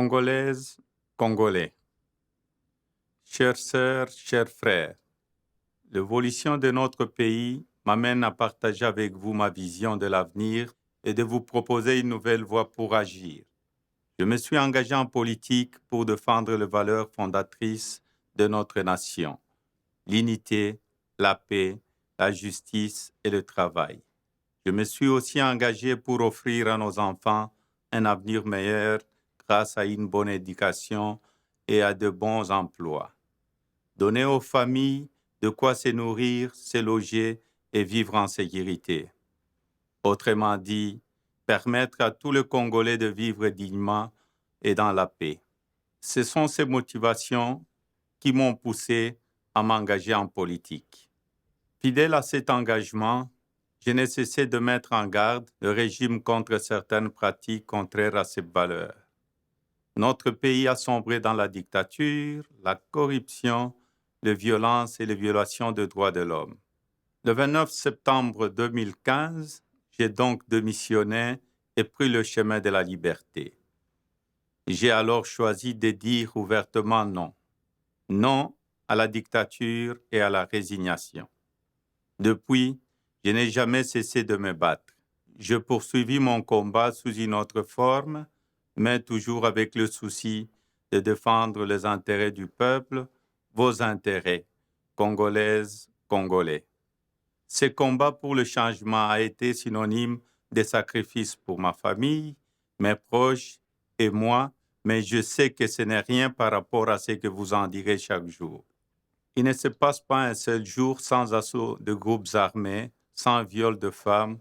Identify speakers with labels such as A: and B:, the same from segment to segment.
A: Congolaises, Congolais, chères sœurs, chers frères, l'évolution de notre pays m'amène à partager avec vous ma vision de l'avenir et de vous proposer une nouvelle voie pour agir. Je me suis engagé en politique pour défendre les valeurs fondatrices de notre nation, l'unité, la paix, la justice et le travail. Je me suis aussi engagé pour offrir à nos enfants un avenir meilleur grâce à une bonne éducation et à de bons emplois. Donner aux familles de quoi se nourrir, se loger et vivre en sécurité. Autrement dit, permettre à tous les Congolais de vivre dignement et dans la paix. Ce sont ces motivations qui m'ont poussé à m'engager en politique. Fidèle à cet engagement, je n'ai cessé de mettre en garde le régime contre certaines pratiques contraires à ses valeurs. Notre pays a sombré dans la dictature, la corruption, les violences et les violations des droits de l'homme. Le 29 septembre 2015, j'ai donc démissionné et pris le chemin de la liberté. J'ai alors choisi de dire ouvertement non. Non à la dictature et à la résignation. Depuis, je n'ai jamais cessé de me battre. Je poursuivis mon combat sous une autre forme, mais toujours avec le souci de défendre les intérêts du peuple, vos intérêts, Congolaises, Congolais. Ce combat pour le changement a été synonyme de sacrifice pour ma famille, mes proches et moi, mais je sais que ce n'est rien par rapport à ce que vous en direz chaque jour. Il ne se passe pas un seul jour sans assaut de groupes armés, sans viol de femmes,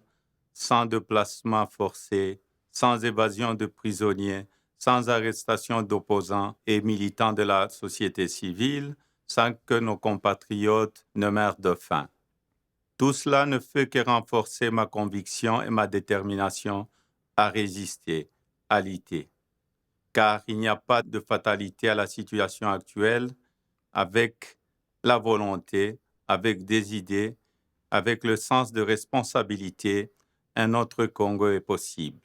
A: sans déplacement forcé, sans évasion de prisonniers, sans arrestation d'opposants et militants de la société civile, sans que nos compatriotes ne meurent de faim. Tout cela ne fait que renforcer ma conviction et ma détermination à résister, à lutter. Car il n'y a pas de fatalité à la situation actuelle avec la volonté, avec des idées, avec le sens de responsabilité, un autre Congo est possible.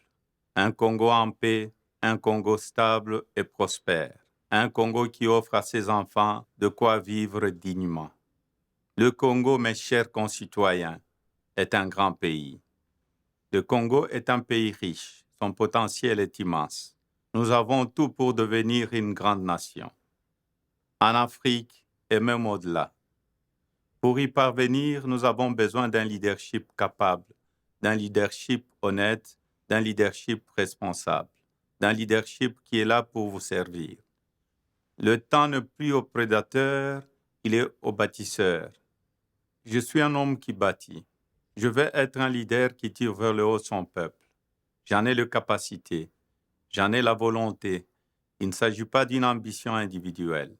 A: Un Congo en paix, un Congo stable et prospère. Un Congo qui offre à ses enfants de quoi vivre dignement. Le Congo, mes chers concitoyens, est un grand pays. Le Congo est un pays riche. Son potentiel est immense. Nous avons tout pour devenir une grande nation. En Afrique et même au-delà. Pour y parvenir, nous avons besoin d'un leadership capable, d'un leadership honnête, d'un leadership responsable, d'un leadership qui est là pour vous servir. Le temps n'est plus au prédateur, il est au bâtisseur. Je suis un homme qui bâtit. Je veux être un leader qui tire vers le haut son peuple. J'en ai les capacités, j'en ai la volonté. Il ne s'agit pas d'une ambition individuelle.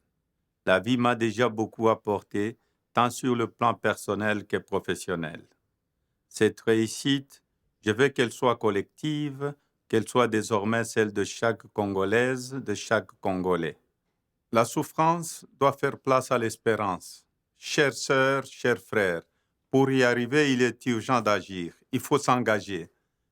A: La vie m'a déjà beaucoup apporté, tant sur le plan personnel que professionnel. Cette réussite, je veux qu'elle soit collective, qu'elle soit désormais celle de chaque Congolaise, de chaque Congolais. La souffrance doit faire place à l'espérance. Chères sœurs, chers frères, pour y arriver, il est urgent d'agir. Il faut s'engager.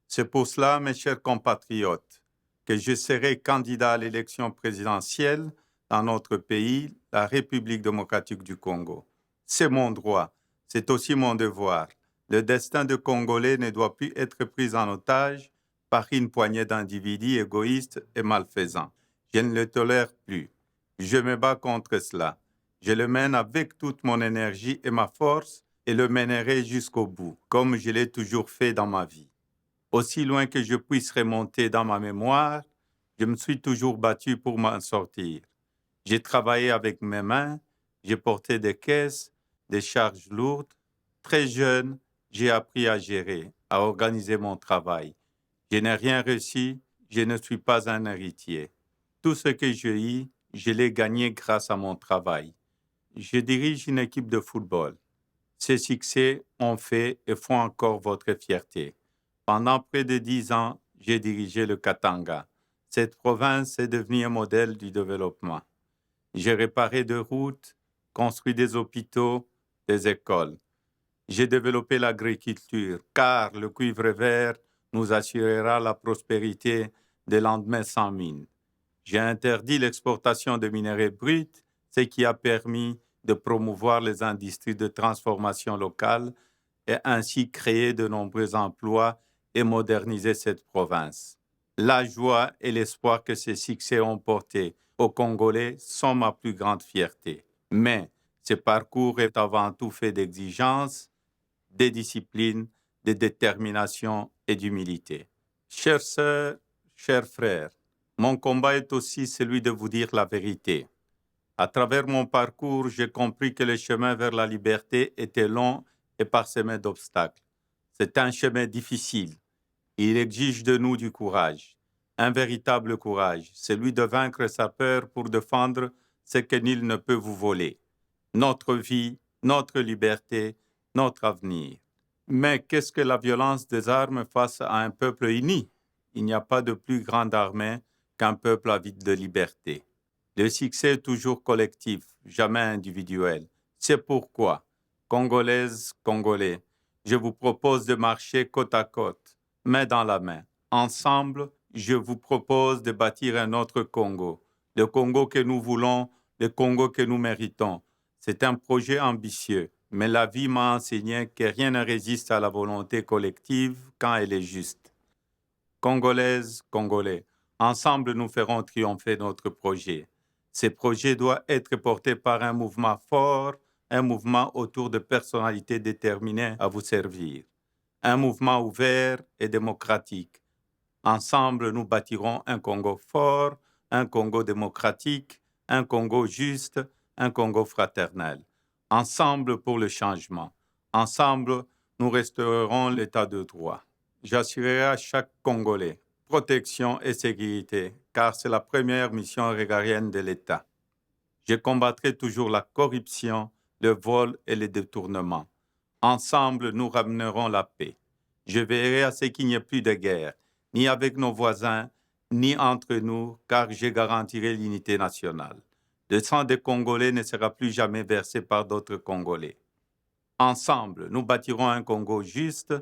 A: C'est pour cela, mes chers compatriotes, que je serai candidat à l'élection présidentielle dans notre pays, la République démocratique du Congo. C'est mon droit, c'est aussi mon devoir. Le destin de Congolais ne doit plus être pris en otage par une poignée d'individus égoïstes et malfaisants. Je ne le tolère plus. Je me bats contre cela. Je le mène avec toute mon énergie et ma force et le mènerai jusqu'au bout, comme je l'ai toujours fait dans ma vie. Aussi loin que je puisse remonter dans ma mémoire, je me suis toujours battu pour m'en sortir. J'ai travaillé avec mes mains, j'ai porté des caisses, des charges lourdes. Très jeune, j'ai appris à gérer, à organiser mon travail. Je n'ai rien reçu, je ne suis pas un héritier. Tout ce que j'ai eu, je l'ai gagné grâce à mon travail. Je dirige une équipe de football. Ces succès ont fait et font encore votre fierté. Pendant près de 10 ans, j'ai dirigé le Katanga. Cette province est devenue un modèle du développement. J'ai réparé des routes, construit des hôpitaux, des écoles. J'ai développé l'agriculture, car le cuivre vert nous assurera la prospérité des lendemains sans mine. J'ai interdit l'exportation de minerais bruts, ce qui a permis de promouvoir les industries de transformation locale et ainsi créer de nombreux emplois et moderniser cette province. La joie et l'espoir que ces succès ont portés aux Congolais sont ma plus grande fierté. Mais ce parcours est avant tout fait d'exigences, de discipline, de détermination et d'humilité. Chères sœurs, chers frères, mon combat est aussi celui de vous dire la vérité. À travers mon parcours, j'ai compris que le chemin vers la liberté était long et parsemé d'obstacles. C'est un chemin difficile. Il exige de nous du courage, un véritable courage, celui de vaincre sa peur pour défendre ce que nul ne peut vous voler, notre vie, notre liberté, notre avenir. Mais qu'est-ce que la violence des armes face à un peuple uni? Il n'y a pas de plus grande armée qu'un peuple avide de liberté. Le succès est toujours collectif, jamais individuel. C'est pourquoi, Congolaises, Congolais, je vous propose de marcher côte à côte, main dans la main. Ensemble, je vous propose de bâtir un autre Congo, le Congo que nous voulons, le Congo que nous méritons. C'est un projet ambitieux, mais la vie m'a enseigné que rien ne résiste à la volonté collective quand elle est juste. Congolaises, Congolais, ensemble nous ferons triompher notre projet. Ce projet doit être porté par un mouvement fort, un mouvement autour de personnalités déterminées à vous servir, un mouvement ouvert et démocratique. Ensemble, nous bâtirons un Congo fort, un Congo démocratique, un Congo juste, un Congo fraternel. Ensemble pour le changement. Ensemble, nous restaurerons l'état de droit. J'assurerai à chaque Congolais protection et sécurité, car c'est la première mission régalienne de l'État. Je combattrai toujours la corruption, le vol et le détournement. Ensemble, nous ramènerons la paix. Je veillerai à ce qu'il n'y ait plus de guerre, ni avec nos voisins, ni entre nous, car je garantirai l'unité nationale. Le sang des Congolais ne sera plus jamais versé par d'autres Congolais. Ensemble, nous bâtirons un Congo juste.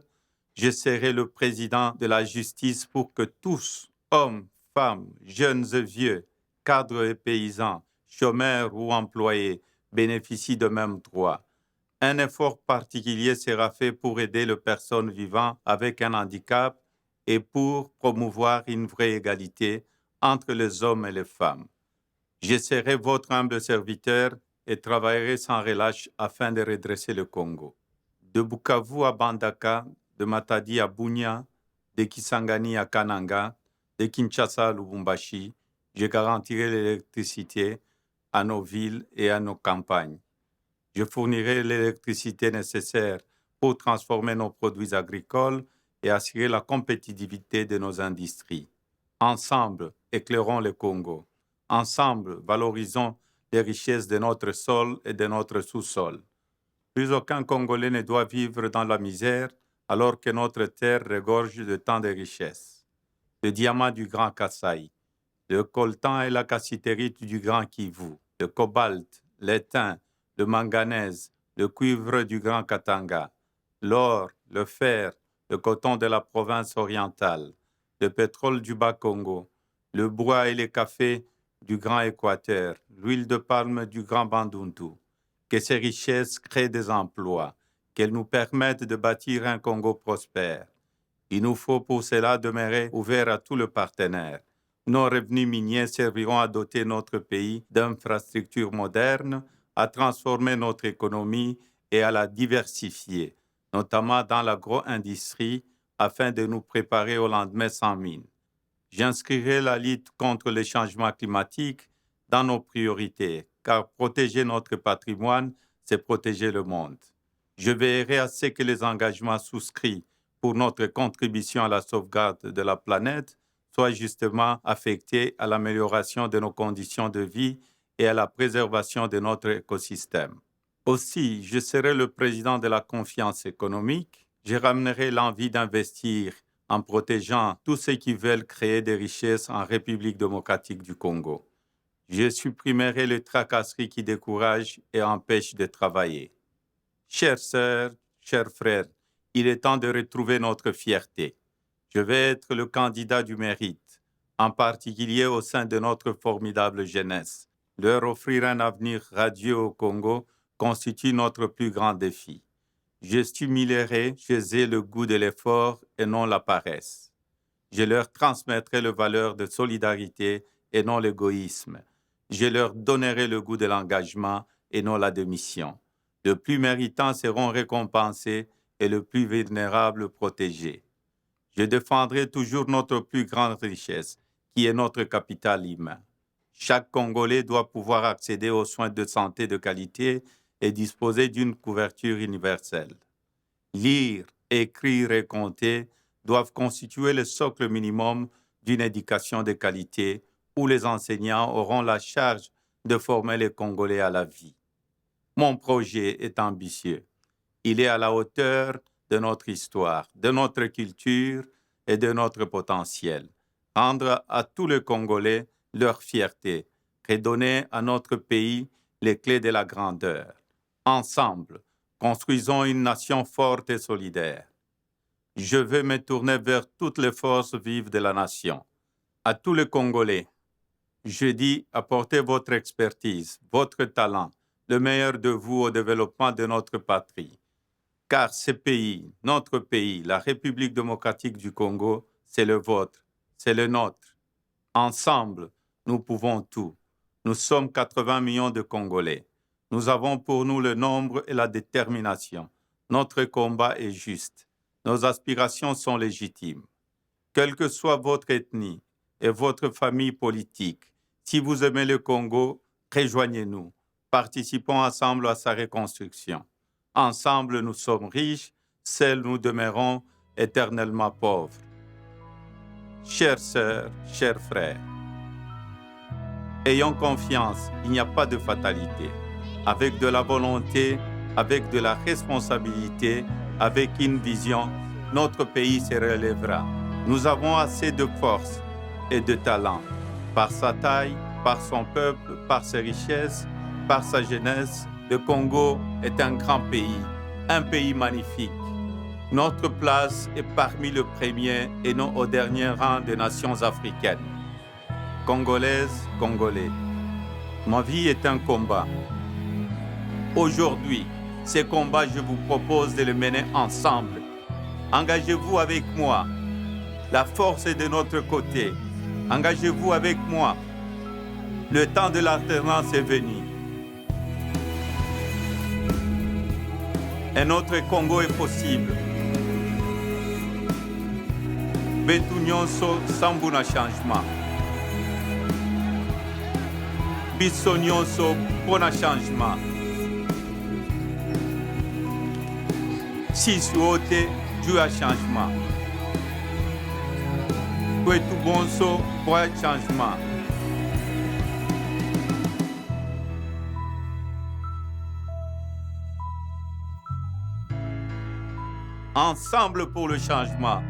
A: Je serai le président de la justice pour que tous, hommes, femmes, jeunes et vieux, cadres et paysans, chômeurs ou employés, bénéficient de mêmes droits. Un effort particulier sera fait pour aider les personnes vivant avec un handicap et pour promouvoir une vraie égalité entre les hommes et les femmes. Je serai votre humble serviteur et travaillerai sans relâche afin de redresser le Congo. De Bukavu à Bandaka, de Matadi à Bunia, de Kisangani à Kananga, de Kinshasa à Lubumbashi, je garantirai l'électricité à nos villes et à nos campagnes. Je fournirai l'électricité nécessaire pour transformer nos produits agricoles et assurer la compétitivité de nos industries. Ensemble, éclairons le Congo. Ensemble, valorisons les richesses de notre sol et de notre sous-sol. Plus aucun Congolais ne doit vivre dans la misère alors que notre terre regorge de tant de richesses. Le diamant du Grand Kasaï, le coltan et la cassitérite du Grand Kivu, le cobalt, l'étain, le manganèse, le cuivre du Grand Katanga, l'or, le fer, le coton de la province orientale, le pétrole du Bas-Congo, le bois et les cafés du Grand Équateur, l'huile de palme du Grand Bandundu. Que ces richesses créent des emplois, qu'elles nous permettent de bâtir un Congo prospère. Il nous faut pour cela demeurer ouverts à tous les partenaires. Nos revenus miniers serviront à doter notre pays d'infrastructures modernes, à transformer notre économie et à la diversifier, notamment dans l'agro-industrie, afin de nous préparer au lendemain sans mine. J'inscrirai la lutte contre le changement climatique dans nos priorités, car protéger notre patrimoine, c'est protéger le monde. Je veillerai à ce que les engagements souscrits pour notre contribution à la sauvegarde de la planète soient justement affectés à l'amélioration de nos conditions de vie et à la préservation de notre écosystème. Aussi, je serai le président de la confiance économique. Je ramènerai l'envie d'investir en protégeant tous ceux qui veulent créer des richesses en République démocratique du Congo. Je supprimerai les tracasseries qui découragent et empêchent de travailler. Chères sœurs, chers frères, il est temps de retrouver notre fierté. Je vais être le candidat du mérite. en particulier au sein de notre formidable jeunesse. Leur offrir un avenir radieux au Congo constitue notre plus grand défi. Je stimulerai chez eux le goût de l'effort et non la paresse. Je leur transmettrai les valeurs de solidarité et non l'égoïsme. Je leur donnerai le goût de l'engagement et non la démission. Les plus méritants seront récompensés et les plus vulnérables protégés. Je défendrai toujours notre plus grande richesse, qui est notre capital humain. Chaque Congolais doit pouvoir accéder aux soins de santé de qualité et disposer d'une couverture universelle. Lire, écrire et compter doivent constituer le socle minimum d'une éducation de qualité où les enseignants auront la charge de former les Congolais à la vie. Mon projet est ambitieux. Il est à la hauteur de notre histoire, de notre culture et de notre potentiel. Rendre à tous les Congolais leur fierté, redonner à notre pays les clés de la grandeur. Ensemble, construisons une nation forte et solidaire. Je veux me tourner vers toutes les forces vives de la nation. À tous les Congolais, je dis apportez votre expertise, votre talent, le meilleur de vous au développement de notre patrie. Car ce pays, notre pays, la République démocratique du Congo, c'est le vôtre, c'est le nôtre. Ensemble, nous pouvons tout. Nous sommes 80 millions de Congolais. Nous avons pour nous le nombre et la détermination. Notre combat est juste. Nos aspirations sont légitimes. Quelle que soit votre ethnie et votre famille politique, si vous aimez le Congo, rejoignez-nous. Participons ensemble à sa reconstruction. Ensemble, nous sommes riches, seuls nous demeurons éternellement pauvres. Chères sœurs, chers frères, ayons confiance, il n'y a pas de fatalité. Avec de la volonté, avec de la responsabilité, avec une vision, notre pays se relèvera. Nous avons assez de force et de talent. Par sa taille, par son peuple, par ses richesses, par sa jeunesse, le Congo est un grand pays magnifique. Notre place est parmi les premiers et non au dernier rang des nations africaines. Congolaises, Congolais, ma vie est un combat. Aujourd'hui, ce combat, je vous propose de le mener ensemble. Engagez-vous avec moi. La force est de notre côté. Engagez-vous avec moi. Le temps de l'alternance est venu. Un autre Congo est possible. Betu nyonso sambu na changement. Biso nyonso pona changement. Sisi wote juu ya changement. Kwetu bonso kwa changement. Ensemble pour le changement.